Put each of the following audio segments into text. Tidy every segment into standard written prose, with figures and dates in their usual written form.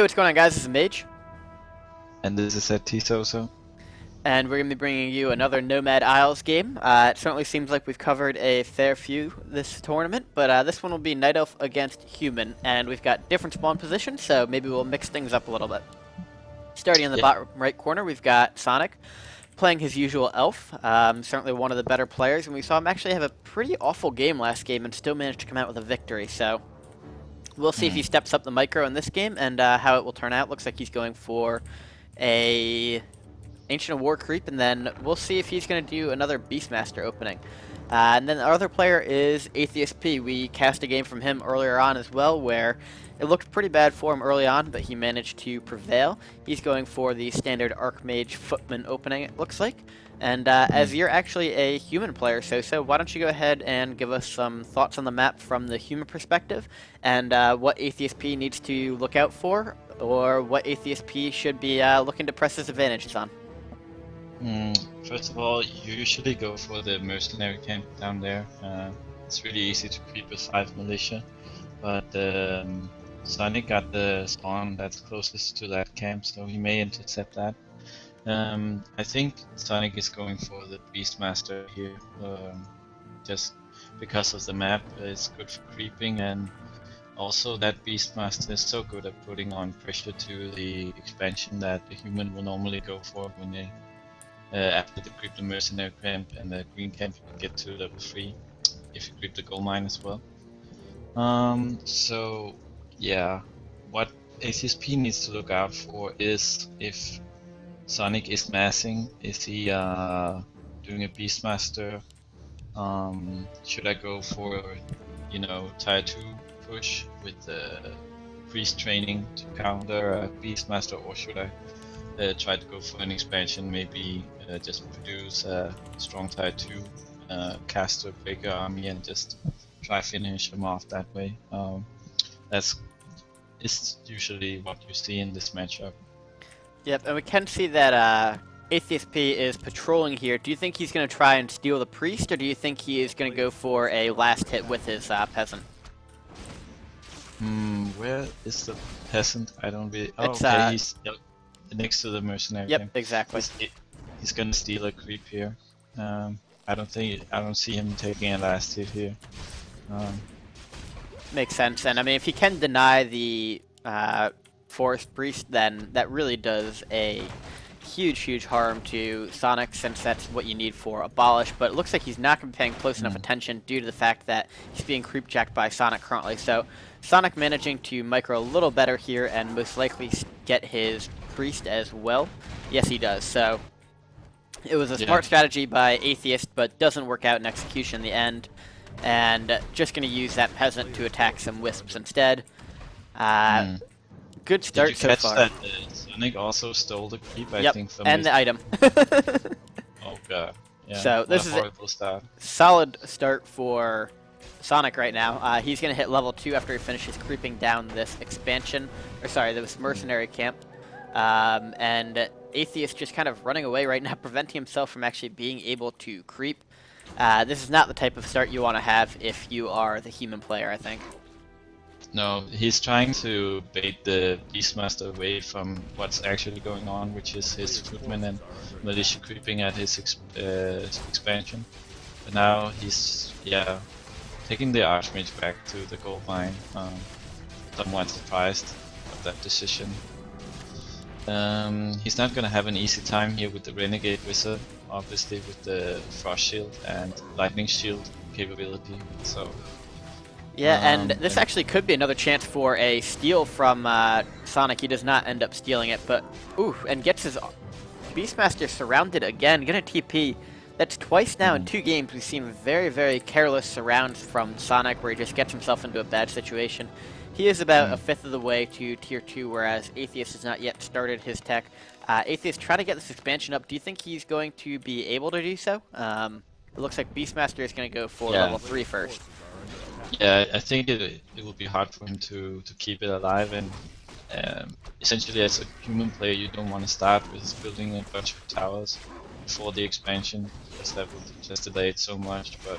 what's going on, guys? This is Mage. And this is AethiestP. And we're going to be bringing you another Nomad Isles game. It certainly seems like we've covered a fair few this tournament, but this one will be Night Elf against Human, and we've got different spawn positions, so maybe we'll mix things up a little bit. Starting in the bottom right corner, we've got Sonik playing his usual elf, certainly one of the better players, and we saw him actually have a pretty awful game last game and still managed to come out with a victory, so we'll see if he steps up the micro in this game and how it will turn out. Looks like he's going for a Ancient of War creep, and then we'll see if he's going to do another Beastmaster opening. And then the other player is AethiestP. We cast a game from him earlier on as well, where it looked pretty bad for him early on, but he managed to prevail. He's going for the standard Archmage Footman opening, it looks like. And as you're actually a human player, so why don't you go ahead and give us some thoughts on the map from the human perspective, and what AethiestP needs to look out for, or what AethiestP should be looking to press his advantages on. First of all, you usually go for the mercenary camp down there. It's really easy to creep with 5 militia, but Sonik got the spawn that's closest to that camp, so he may intercept that. I think Sonik is going for the Beastmaster here, just because of the map. It's good for creeping, and also that Beastmaster is so good at putting on pressure to the expansion that the human will normally go for when they after they creep the mercenary camp and the green camp, you can get to level 3 if you creep the gold mine as well. So yeah, what AethiestP needs to look out for is if Sonik is massing, is he doing a Beastmaster? Should I go for, you know, tier 2 push with the priest training to counter a Beastmaster, or should I try to go for an expansion, maybe just produce a strong tier 2 caster breaker army and just try finish him off that way. That's usually what you see in this matchup. Yep, and we can see that AethiestP is patrolling here. Do you think he's going to try and steal the priest, or do you think he is going to go for a last hit with his peasant? Where is the peasant? I don't really... Oh, it's, okay, he's next to the mercenary camp. Yep, exactly. He's gonna steal a creep here. I don't see him taking a last hit here. Makes sense, and I mean, if he can deny the forest priest, then that really does a huge harm to Sonik, since that's what you need for abolish. But it looks like he's not going to be paying close enough attention due to the fact that he's being creep jacked by Sonik currently. So Sonik managing to micro a little better here and most likely get his priest as well. Yes, he does. So it was a smart strategy by Atheist, but doesn't work out in execution in the end. And just going to use that peasant to attack some wisps instead. Good start so far. Did you catch that Sonik also stole the creep, I think, from and the item. Oh god. Yeah, so this is a solid start for Sonik right now. He's going to hit level 2 after he finishes creeping down this expansion, or sorry, this mercenary camp. And Atheist just kind of running away right now, preventing himself from actually being able to creep. This is not the type of start you want to have if you are the human player, I think. No, he's trying to bait the Beastmaster away from what's actually going on, which is his footmen and militia creeping at his expansion. But now he's, taking the Archmage back to the gold mine. Somewhat surprised of that decision. He's not gonna have an easy time here with the Renegade Wizard, obviously with the Frost Shield and Lightning Shield capability, so... Yeah, and this actually could be another chance for a steal from Sonik. He does not end up stealing it, but ooh, and gets his Beastmaster surrounded again. Gonna TP. That's twice now in 2 games we've seen very careless surrounds from Sonik, where he just gets himself into a bad situation. He is about a fifth of the way to tier 2, whereas Atheist has not yet started his tech. Atheist trying to get this expansion up. Do you think he's going to be able to do so? It looks like Beastmaster is going to go for level 3 first. Yeah, I think it will be hard for him to keep it alive, and essentially as a human player you don't want to start with building a bunch of towers. before the expansion, because that would just delay it so much, but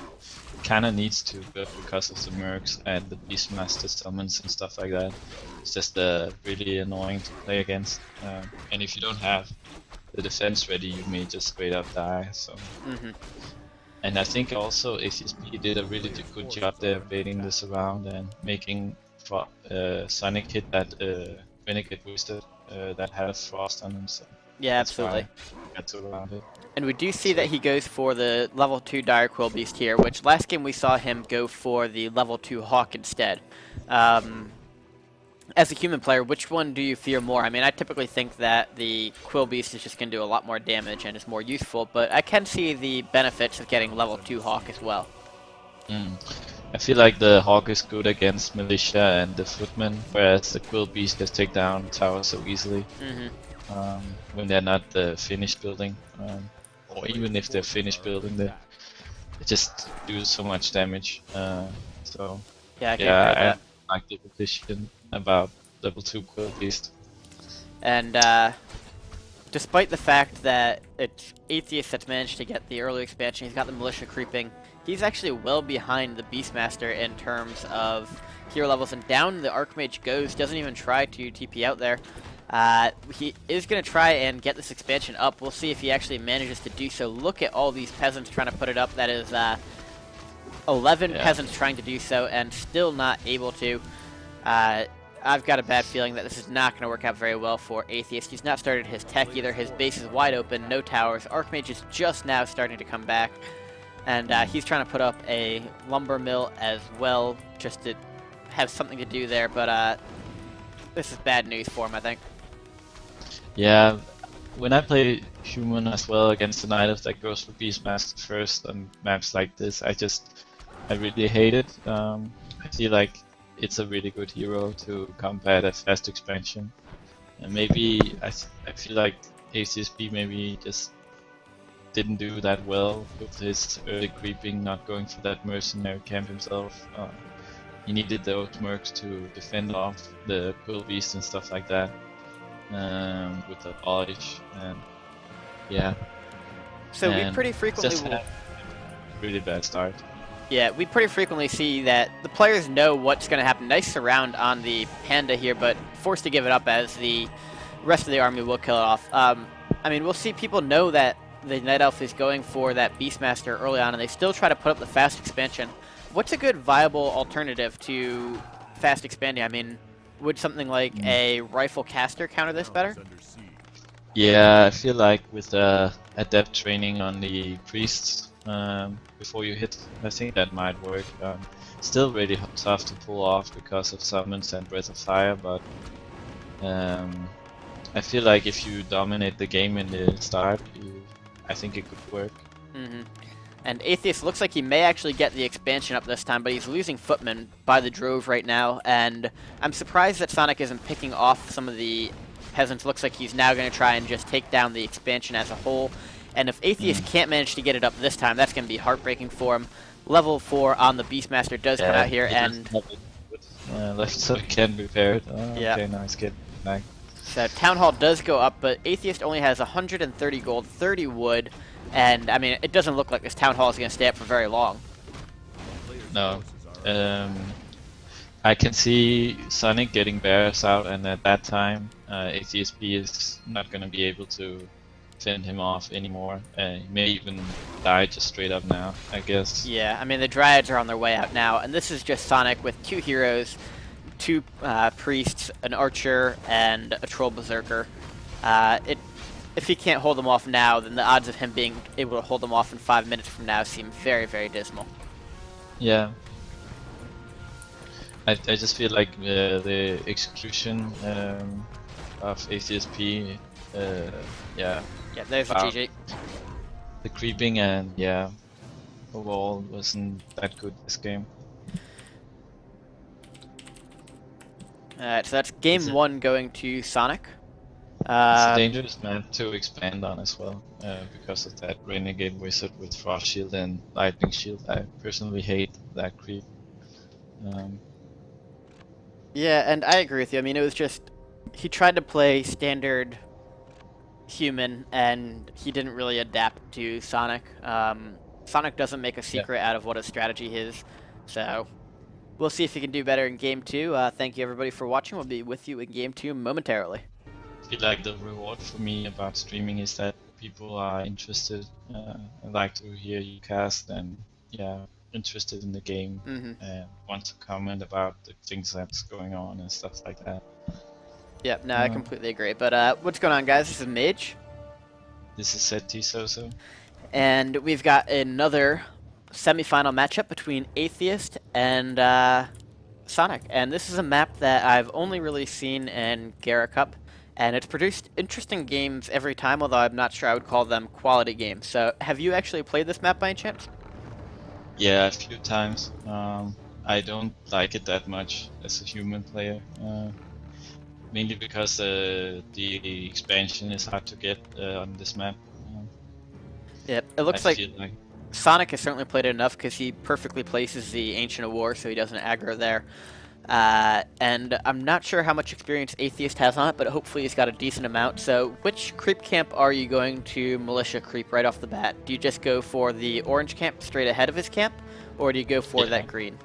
it kinda needs to because of the mercs and the Beastmaster summons and stuff like that. It's just really annoying to play against, and if you don't have the defense ready, you may just straight up die. So, and I think also AethiestP did a really good job there baiting this around and making Sonik hit that Renegade Wizard that had a frost on him. So Yeah, that's absolutely. why I got to around it. And we do see that he goes for the level 2 Dire Quill Beast here, which last game we saw him go for the level 2 Hawk instead. As a human player, which one do you fear more? I mean, I typically think that the Quill Beast is just going to do a lot more damage and is more useful, but I can see the benefits of getting level 2 Hawk as well. I feel like the Hawk is good against Militia and the Footmen, whereas the Quill Beast just take down towers so easily when they're not finished building. Or even if they're finished building, they just do so much damage. So I like the position about level 2 Quill Beast. And despite the fact that it's Atheist that's managed to get the early expansion, he's got the Militia creeping, he's actually well behind the Beastmaster in terms of hero levels, and down the Archmage goes, doesn't even try to TP out there. He is going to try and get this expansion up. We'll see if he actually manages to do so. Look at all these peasants trying to put it up. That is 11 peasants trying to do so and still not able to. I've got a bad feeling that this is not going to work out very well for Atheist. He's not started his tech either. His base is wide open, no towers. Archmage is just now starting to come back. And he's trying to put up a lumber mill as well, just to have something to do there. But this is bad news for him, I think. Yeah, when I play human as well against the Knight that goes for Beastmaster first on maps like this, I really hate it. I feel like it's a really good hero to combat a fast expansion. And maybe I feel like AethiestP maybe just didn't do that well with his early creeping, not going for that mercenary camp himself. He needed those mercs to defend off the Quill Beast and stuff like that. With the polish and so we pretty frequently just had a really bad start. Yeah, we pretty frequently see that the players know what's going to happen. Nice surround on the Panda here, but forced to give it up as the rest of the army will kill it off. I mean, we'll see people know that the Night Elf is going for that Beastmaster early on, and they still try to put up the fast expansion. What's a good viable alternative to fast expanding? I mean, would something like a rifle caster counter this better? Yeah, I feel like with adept training on the priests before you hit, I think that might work. Still really tough to pull off because of summons and breath of fire, but I feel like if you dominate the game in the start, I think it could work. And Atheist looks like he may actually get the expansion up this time, but he's losing footmen by the drove right now, and I'm surprised that Sonik isn't picking off some of the peasants. Looks like he's now going to try and just take down the expansion as a whole, and if Atheist can't manage to get it up this time, that's going to be heartbreaking for him. Level 4 on the Beastmaster does come out here, and left so it can repair it. Okay, nice, get back. So Town Hall does go up, but Atheist only has 130 gold, 30 wood, and I mean, it doesn't look like this Town Hall is going to stay up for very long. No. I can see Sonik getting bears out, and at that time, AethiestP is not going to be able to fend him off anymore. He may even die just straight up now, I guess. Yeah, I mean, the Dryads are on their way out now, and this is just Sonik with 2 heroes, 2 priests, an archer, and a troll berserker. If he can't hold them off now, then the odds of him being able to hold them off in 5 minutes from now seem very, very dismal. Yeah. I just feel like the execution of AethiestP, Yeah, there's the GG. The creeping and overall wasn't that good this game. Alright, so that's game 1 going to Sonik. It's a dangerous map to expand on as well, because of that Renegade Wizard with Frost Shield and Lightning Shield. I personally hate that creep. Yeah, and I agree with you. I mean, it was just, he tried to play standard Human, and he didn't really adapt to Sonic. Sonic doesn't make a secret out of what his strategy is, so we'll see if he can do better in Game 2. Thank you everybody for watching. We'll be with you in Game 2 momentarily. I feel like the reward for me about streaming is that people are interested. I like to hear you cast and interested in the game and want to comment about the things that's going on and stuff like that. Yep, no, I completely agree. But what's going on, guys? This is Mage. This is AethiestP. And we've got another semifinal matchup between Atheist and Sonic. And this is a map that I've only really seen in Gera Cup. And it's produced interesting games every time, although I'm not sure I would call them quality games. So have you actually played this map by any chance? Yeah, a few times. I don't like it that much as a human player. Mainly because the expansion is hard to get on this map. Yep, it looks like Sonic has certainly played it enough because he perfectly places the Ancient of War so he doesn't aggro there. And I'm not sure how much experience Atheist has on it, but hopefully he's got a decent amount. So which creep camp are you going to militia creep right off the bat? Do you just go for the orange camp straight ahead of his camp, or do you go for that green?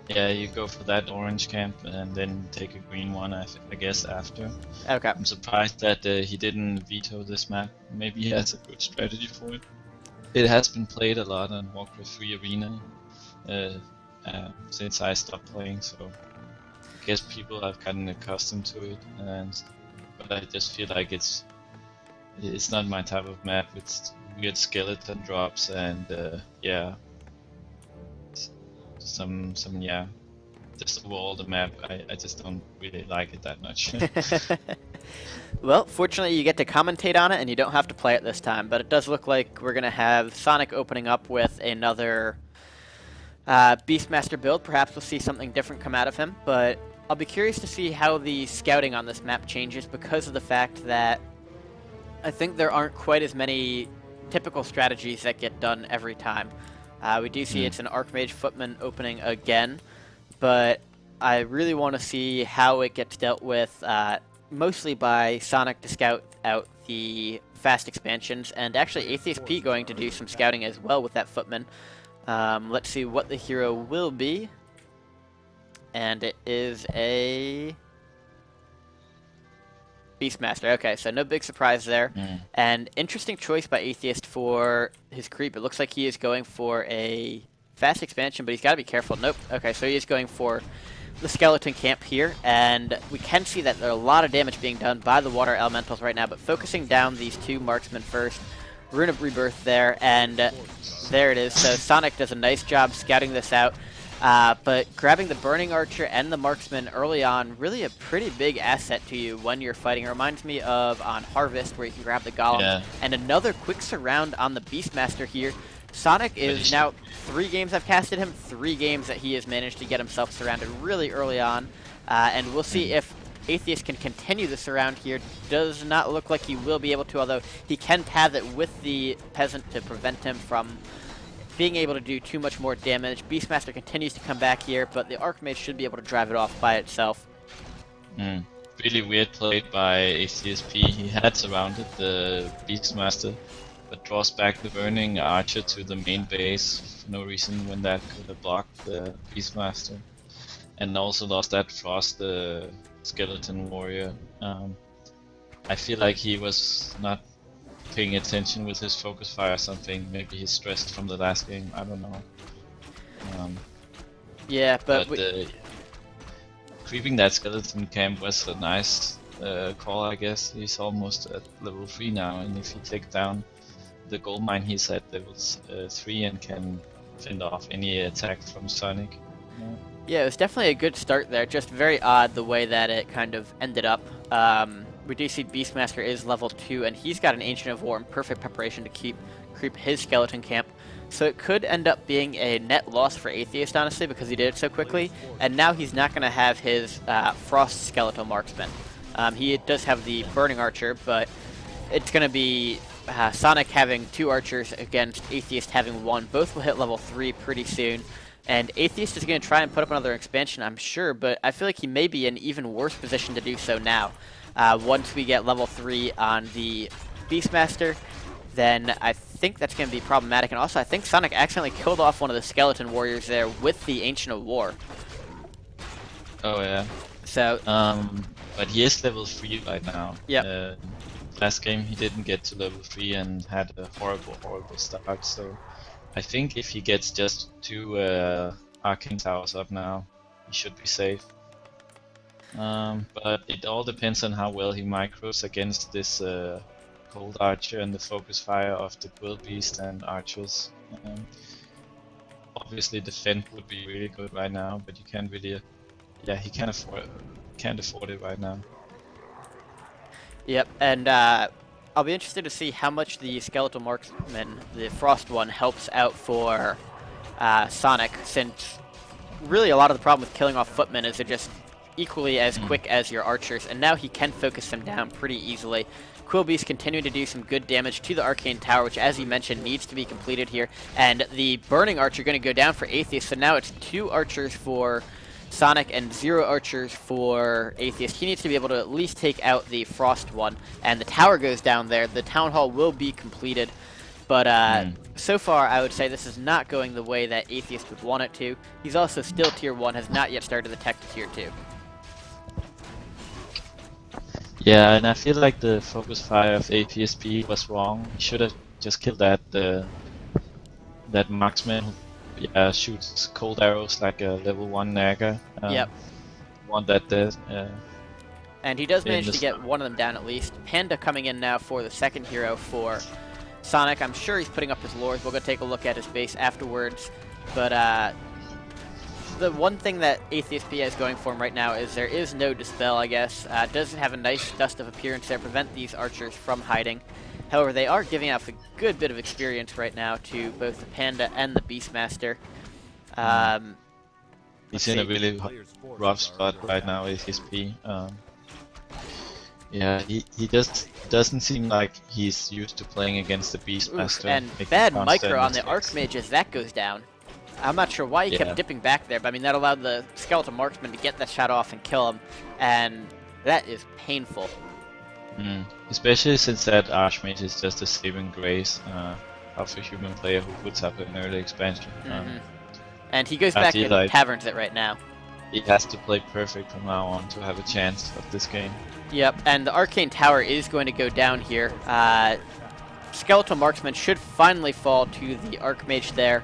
Yeah, you go for that orange camp and then take a green one, I guess, after. Okay. I'm surprised that he didn't veto this map. Maybe he has a good strategy for it. It has been played a lot on Warcraft 3 Arena since I stopped playing, so I guess people have gotten accustomed to it. But I just feel like it's not my type of map. It's weird skeleton drops and just overall the map, I just don't really like it that much. Well, fortunately you get to commentate on it and you don't have to play it this time, but it does look like we're going to have Sonic opening up with another Beastmaster build. Perhaps we'll see something different come out of him, but I'll be curious to see how the scouting on this map changes because of the fact that I think there aren't quite as many typical strategies that get done every time. We do see it's an Archmage Footman opening again, but I really want to see how it gets dealt with, mostly by Sonic to scout out the fast expansions, and actually AethiestP going to do some scouting as well with that Footman. Let's see what the hero will be, and it is a Beastmaster. Okay, so no big surprise there. And interesting choice by Atheist for his creep. It looks like he is going for a fast expansion, but he's got to be careful. Nope. Okay, so he is going for the skeleton camp here, and we can see that there are a lot of damage being done by the water elementals right now, but focusing down these two marksmen first. Rune of Rebirth there, and there it is. So Sonic does a nice job scouting this out. But grabbing the Burning Archer and the Marksman early on, really a pretty big asset to you when you're fighting. It reminds me of on Harvest, where you can grab the Golem. And another quick surround on the Beastmaster here. Sonic is now 3 games I've casted him, 3 games that he has managed to get himself surrounded really early on. And we'll see if Atheist can continue the surround here. Does not look like he will be able to, although he can path it with the Peasant to prevent him from being able to do too much more damage. Beastmaster continues to come back here, but the Archmage should be able to drive it off by itself. Really weird play by AethiestP. He had surrounded the Beastmaster, but draws back the Burning Archer to the main base for no reason when that could have blocked the Beastmaster. And also lost that Frost, the Skeleton Warrior. I feel like he was not paying attention with his focus fire or something. Maybe he's stressed from the last game, I don't know. Yeah, but creeping that skeleton camp was a nice call, I guess. He's almost at level 3 now, and if he takes down the gold mine, he's at level 3 and can fend off any attack from Sonic. Yeah, it was definitely a good start there. Just very odd the way that it kind of ended up. We do see Beastmaster is level 2, and he's got an Ancient of War in perfect preparation to creep his skeleton camp. So it could end up being a net loss for Atheist, honestly, because he did it so quickly. And now he's not going to have his Frost Skeletal Marksman. He does have the Burning Archer, but it's going to be Sonic having 2 archers against Atheist having 1. Both will hit level 3 pretty soon. And Atheist is going to try and put up another expansion, I'm sure, but I feel like he may be in even worse position to do so now. Once we get level 3 on the Beastmaster, then I think that's going to be problematic. And also, I think Sonik accidentally killed off one of the skeleton warriors there with the Ancient of War. Oh yeah. So, but he is level 3 right now. Yeah. Last game he didn't get to level 3 and had a horrible start. So I think if he gets just 2 Arcane Towers up now, he should be safe. But it all depends on how well he micros against this Cold Archer and the focus fire of the Quill Beast and Archers. Obviously defend would be really good right now, but you can't really... Yeah, he can't afford it right now. Yep, and I'll be interested to see how much the Skeletal Marksman, the Frost one, helps out for Sonik, since really a lot of the problem with killing off Footmen is they're just equally as quick as your archers, and now he can focus them down pretty easily. Quill Beast continuing to do some good damage to the Arcane Tower, which, as you mentioned, needs to be completed here, and the Burning Archer going to go down for Atheist, so now it's 2 archers for Sonik and 0 archers for Atheist. He needs to be able to at least take out the Frost one, and the tower goes down there. The Town Hall will be completed, but so far I would say this is not going the way that Atheist would want it to. He's also still tier 1, has not yet started the tech to tier 2. Yeah, and I feel like the focus fire of AethiestP was wrong. He should have just killed that marksman who shoots cold arrows like a level 1 Naga. Yep. Want that dead. And he does manage to get one of them down at least. Panda coming in now for the second hero for Sonik. I'm sure he's putting up his lures. We'll go take a look at his base afterwards. But the one thing that AethiestP has going for him right now is there is no Dispel, I guess. Doesn't have a nice Dust of Appearance there, prevent these archers from hiding. However, they are giving out a good bit of experience right now to both the Panda and the Beastmaster. He's in a really rough spot right now, AethiestP. Yeah, he just doesn't seem like he's used to playing against the Beastmaster. And bad micro on the Archmage as that goes down. I'm not sure why he kept dipping back there, but I mean that allowed the Skeletal Marksman to get that shot off and kill him, and that is painful. Especially since that Archmage is just a saving grace of a human player who puts up an early expansion. And he goes back and taverns it right now. He has to play perfect from now on to have a chance of this game. Yep, and the Arcane Tower is going to go down here. Skeletal Marksman should finally fall to the Archmage there.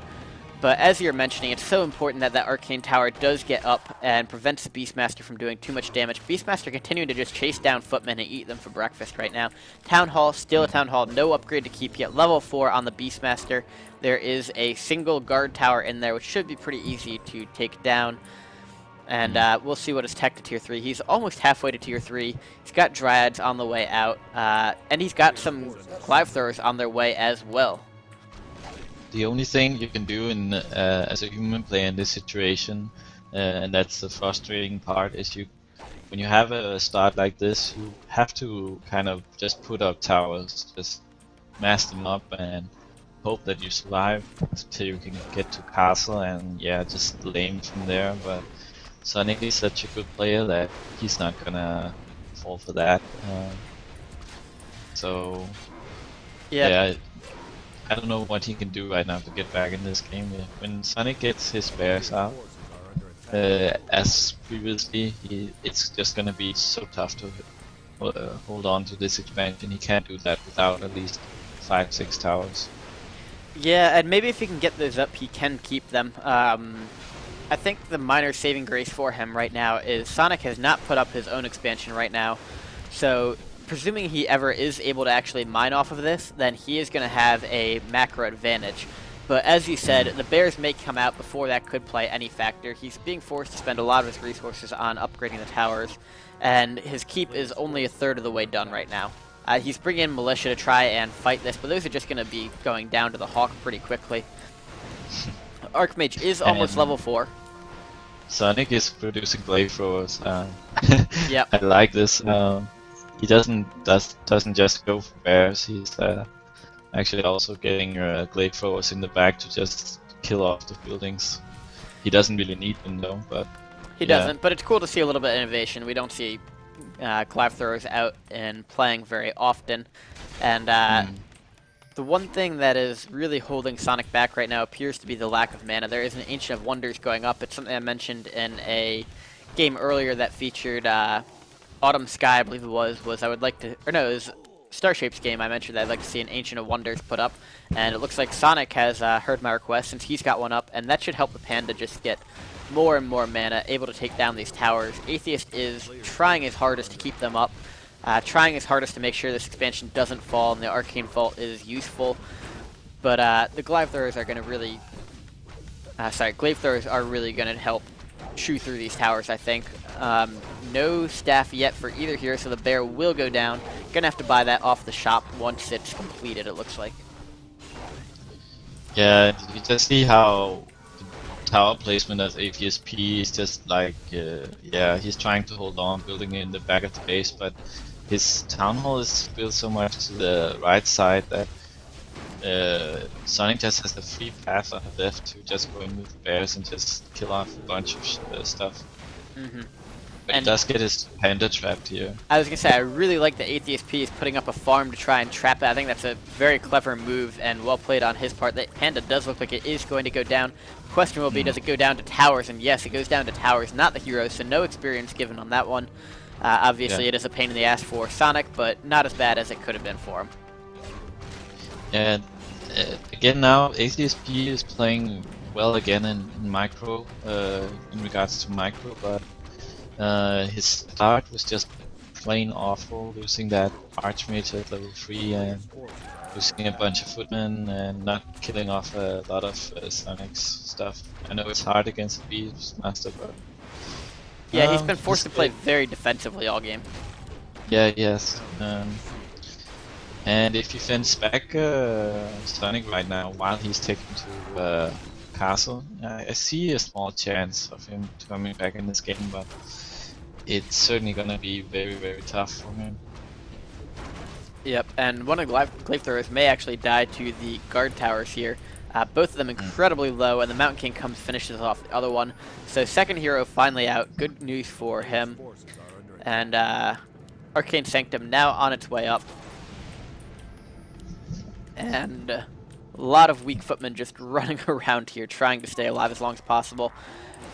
But as you're mentioning, it's so important that that Arcane Tower does get up and prevents the Beastmaster from doing too much damage. Beastmaster continuing to just chase down Footmen and eat them for breakfast right now. Town Hall, still a Town Hall, no upgrade to keep yet. Level 4 on the Beastmaster. There is a single guard tower in there, which should be pretty easy to take down. And we'll see what his tech to tier 3. He's almost halfway to tier 3. He's got Dryads on the way out. And he's got some Clive Throwers on their way as well. The only thing you can do in as a human player in this situation, and that's the frustrating part, is when you have a start like this, you have to kind of just put up towers, just mass them up and hope that you survive until you can get to castle and just lame from there. But Sonik is such a good player that he's not gonna fall for that. So yeah, I don't know what he can do right now to get back in this game. When Sonik gets his bears out, as previously, it's just gonna be so tough to hold on to this expansion. He can't do that without at least 5-6 towers. Yeah, and maybe if he can get those up, he can keep them. I think the minor saving grace for him right now is Sonik has not put up his own expansion right now, so presuming he ever is able to actually mine off of this, then he is going to have a macro advantage. But as you said, the bears may come out before that could play any factor. He's being forced to spend a lot of his resources on upgrading the towers, and his keep is only a third of the way done right now. He's bringing in militia to try and fight this, but those are just going to be going down to the Hawk pretty quickly. Archmage is almost level 4. Sonik is producing blade throwers. Yep. I like this. He doesn't just go for bears. He's actually also getting glade throwers in the back to just kill off the buildings. He doesn't really need them though, but he doesn't. But it's cool to see a little bit of innovation. We don't see Clive throwers out and playing very often. And the one thing that is really holding Sonic back right now appears to be the lack of mana. There is an Ancient of Wonders going up. It's something I mentioned in a game earlier that featured Autumn Sky, I believe it was I would like to, or no, it was Starshape's game. I mentioned that I'd like to see an Ancient of Wonders put up, and it looks like Sonic has heard my request since he's got one up, and that should help the Panda just get more and more mana, able to take down these towers. Atheist is trying his hardest to keep them up, trying his hardest to make sure this expansion doesn't fall and the Arcane Vault is useful, but the Glaive Throwers are going to really, Glaive Throwers are really going to help chew through these towers, I think. No staff yet for either here, so the bear will go down. Gonna have to buy that off the shop once it's completed, it looks like. Yeah, you just see how the tower placement as AethiestP is just like, yeah, he's trying to hold on, building in the back of the base, but his town hall is built so much to the right side that Sonic just has a free path on the left to just go in with the bears and just kill off a bunch of stuff. But he does get his panda trapped here. I was gonna say, I really like the AethiestP is putting up a farm to try and trap it. I think that's a very clever move and well played on his part. That panda does look like it is going to go down. The question will be, does it go down to towers? And yes, it goes down to towers, not the heroes, so no experience given on that one. Obviously, it is a pain in the ass for Sonic, but not as bad as it could have been for him. And again now, AethiestP is playing well again in micro, in regards to micro, but his start was just plain awful, losing that Archmage at level 3 and losing a bunch of footmen and not killing off a lot of Sonic's stuff. I know it's hard against the Beastmaster, but... Yeah, he's been forced to play very defensively all game. Yeah, yes. And if he fends back Sonic right now while he's taken to castle, I see a small chance of him coming back in this game, but it's certainly gonna be very, very tough for him. Yep, and one of the Glaive Throwers may actually die to the guard towers here. Both of them incredibly low, and the Mountain King comes, finishes off the other one. So second hero finally out, good news for him. And Arcane Sanctum now on its way up. And a lot of weak footmen just running around here trying to stay alive as long as possible.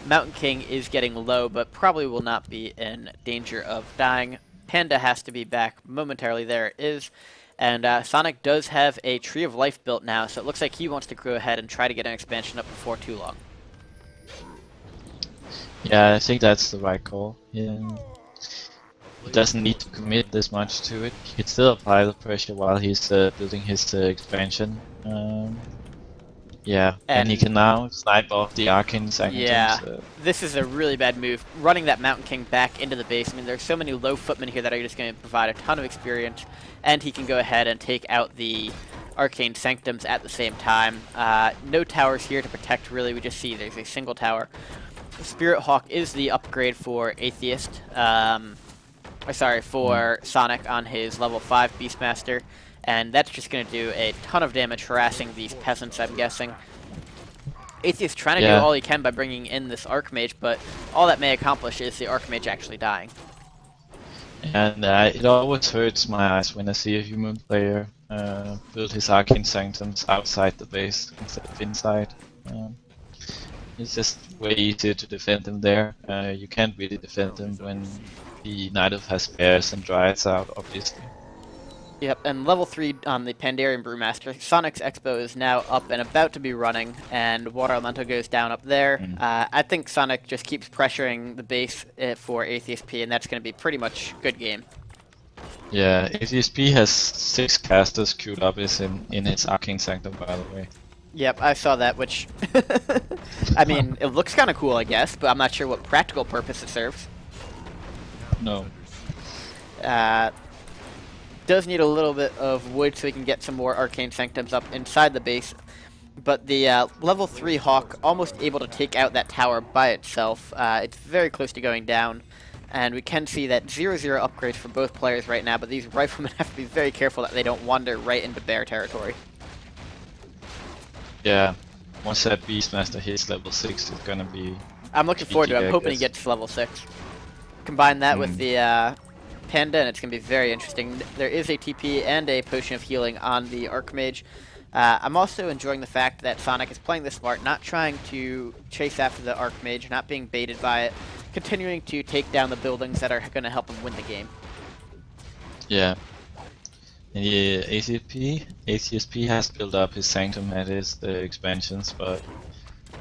Mountain King is getting low, but probably will not be in danger of dying. Panda has to be back momentarily. There it is. And Sonic does have a Tree of Life built now, so it looks like he wants to go ahead and try to get an expansion up before too long. Yeah, I think that's the right call. Yeah. He doesn't need to commit this much to it. He can still apply the pressure while he's building his expansion. Yeah, and he can now snipe off the Arcane Sanctum. Yeah, this is a really bad move. Running that Mountain King back into the base. I mean, there's so many low footmen here that are just going to provide a ton of experience, and he can go ahead and take out the Arcane Sanctums at the same time. No towers here to protect, really. We just see there's a single tower. Spirit Hawk is the upgrade for Atheist. For Sonic on his level 5 Beastmaster. And that's just going to do a ton of damage harassing these peasants, I'm guessing. Atheist trying to do all he can by bringing in this Archmage, but all that may accomplish is the Archmage actually dying. And it always hurts my eyes when I see a human player build his Arcane Sanctums outside the base instead of inside. It's just way easier to defend them there. You can't really defend them when the Night Elf has bears and Dryads out, obviously. Yep, and level 3 on the Pandarian Brewmaster. Sonic's Expo is now up and about to be running, and Water Elemental goes down up there. I think Sonic just keeps pressuring the base for AethiestP, and that's going to be pretty much good game. Yeah, AethiestP has 6 casters queued up in its Arcane Sanctum, by the way. Yep, I saw that, which... I mean, it looks kind of cool, I guess, but I'm not sure what practical purpose it serves. No. Does need a little bit of wood so we can get some more Arcane Sanctums up inside the base. But the level 3 Hawk almost able to take out that tower by itself. It's very close to going down. And we can see that 0-0 upgrades for both players right now, but these riflemen have to be very careful that they don't wander right into bear territory. Yeah, once that Beastmaster hits level 6, it's gonna be... I'm looking forward to it. I'm hoping he gets to level 6. Combine that with the Panda, and it's going to be very interesting. There is a TP and a Potion of Healing on the Archmage. I'm also enjoying the fact that Sonic is playing this smart, not trying to chase after the Archmage, not being baited by it, continuing to take down the buildings that are going to help him win the game. Yeah. And yeah, AethiestP has built up his Sanctum at his expansions, but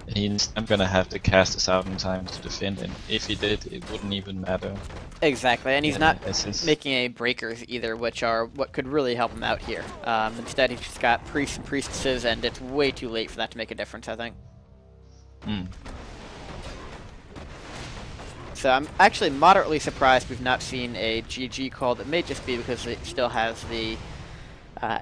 he's not gonna have to cast this out in time to defend, and if he did, it wouldn't even matter. Exactly, and he's not SS. making any breakers either, which are what could really help him out here. Instead, he's just got priests and priestesses, and it's way too late for that to make a difference, I think. So I'm actually moderately surprised we've not seen a GG called. It may just be because it still has the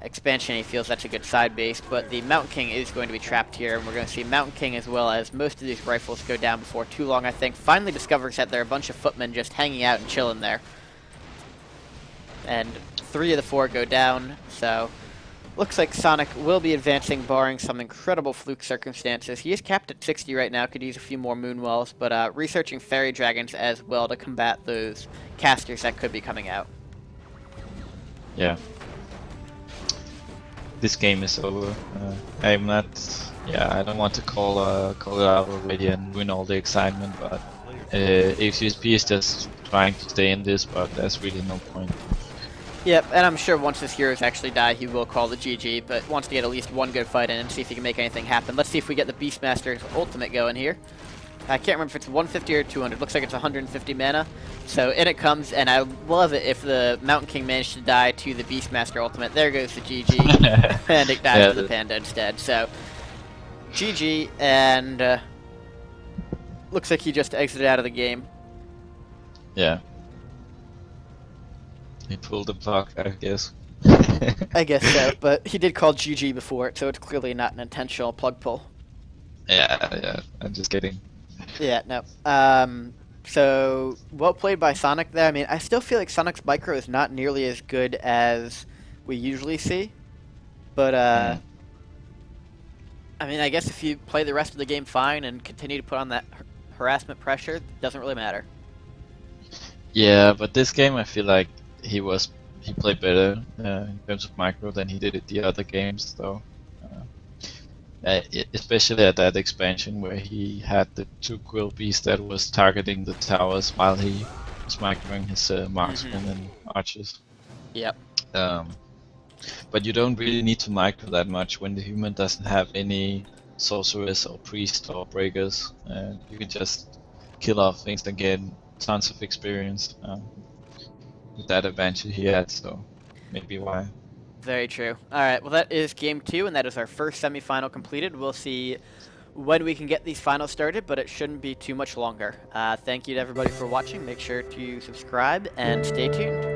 expansion. He feels that's a good side base, but the Mountain King is going to be trapped here, and we're going to see Mountain King as well as most of these rifles go down before too long, I think. Finally discovers that there are a bunch of footmen just hanging out and chilling there. And 3 of the 4 go down, so looks like Sonic will be advancing, barring some incredible fluke circumstances. He is capped at 60 right now, could use a few more moon wells, but researching fairy dragons as well to combat those casters that could be coming out. Yeah. This game is over. I'm not. Yeah, I don't want to call it out already and ruin all the excitement, but AethiestP is just trying to stay in this, but there's really no point. Yep, and I'm sure once his heroes actually die, he will call the GG, but wants to get at least one good fight in and see if he can make anything happen. Let's see if we get the Beastmaster's ultimate going here. I can't remember if it's 150 or 200. Looks like it's 150 mana. So in it comes, and I love it if the Mountain King managed to die to the Beastmaster ultimate. There goes the GG, and it dies to the Panda instead. So GG, and looks like he just exited out of the game. Yeah. He pulled the plug, I guess. I guess so, but he did call GG before it, so it's clearly not an intentional plug pull. Yeah, I'm just kidding. Yeah, no. So, well played by Sonic there. I mean, I still feel like Sonic's micro is not nearly as good as we usually see. But, I mean, I guess if you play the rest of the game fine and continue to put on that harassment pressure, it doesn't really matter. Yeah, but this game I feel like he played better in terms of micro than he did at the other games, though. Especially at that expansion where he had the 2 Quill Beasts that was targeting the towers while he was microing his marksmen and archers. Yep. But you don't really need to micro that much when the human doesn't have any sorcerers or priests or breakers. You can just kill off things and get tons of experience with that advantage he had, so maybe why. Very true. Alright, well that is game 2, and that is our first semifinal completed. We'll see when we can get these finals started, but it shouldn't be too much longer. Thank you to everybody for watching. Make sure to subscribe and stay tuned.